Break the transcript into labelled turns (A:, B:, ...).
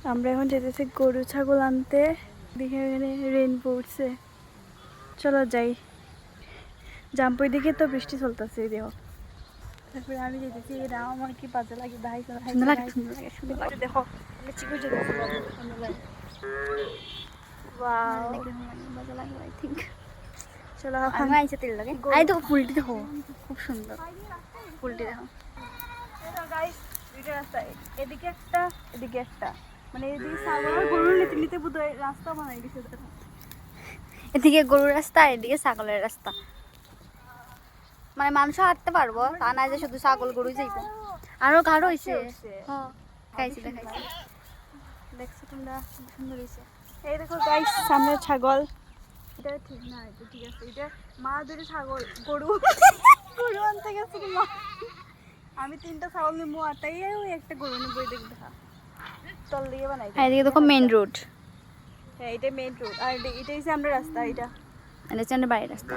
A: আমরা এখন যেতেছি গরু ছাগল আনতে। দেখে এখানে রেন পড়ছে, চলো যাই। জাম্পুর দিকে তো বৃষ্টি চলতেছে দেখো। তারপরে আমি যেতেছি, এরা আমার কি বাজে লাগে, দেখো চিকু যেতেছি সুন্দর লাগে। ওয়াও বাজে লাগে আই থিঙ্ক। চলো আমি আইছে তেল লাগে। আই তো ফুলটি দেখো খুব সুন্দর, ফুলটি দেখো। গাইস দুইটা রাস্তা, এদিকে একটা এদিকে একটা, মানে এদিকে ছাগল আর গরুর নিতে নিতে বোধহয় রাস্তা বানাই দিছে।
B: এদিকে গরুর রাস্তা, এদিকে ছাগলের রাস্তা, মানে মানুষ হাঁটতে পারবো তা না যে শুধু ছাগল গরুই যাইব। আরো গাঢ় হইছে। হ্যাঁ খাইছি দেখাইছি,
A: দেখছো তোমরা খুব সুন্দর হয়েছে। এই দেখো গাইস সামনে ছাগল, এটা ঠিক না, এটা ঠিক আছে। এটা মা দুটো ছাগল গরু গরু আনতে গেছে মা, আমি 3টা ছাগল নিবো আর তাই ওই একটা গরু নিবো। দেখবে তল দিয়ে বানাই।
B: এদিকে দেখো মেইন রোড,
A: হ্যাঁ এটা মেইন রোড, আর এটা হচ্ছে আমরা রাস্তা, এটা
B: এটা হচ্ছে আমাদের বাড়ির রাস্তা।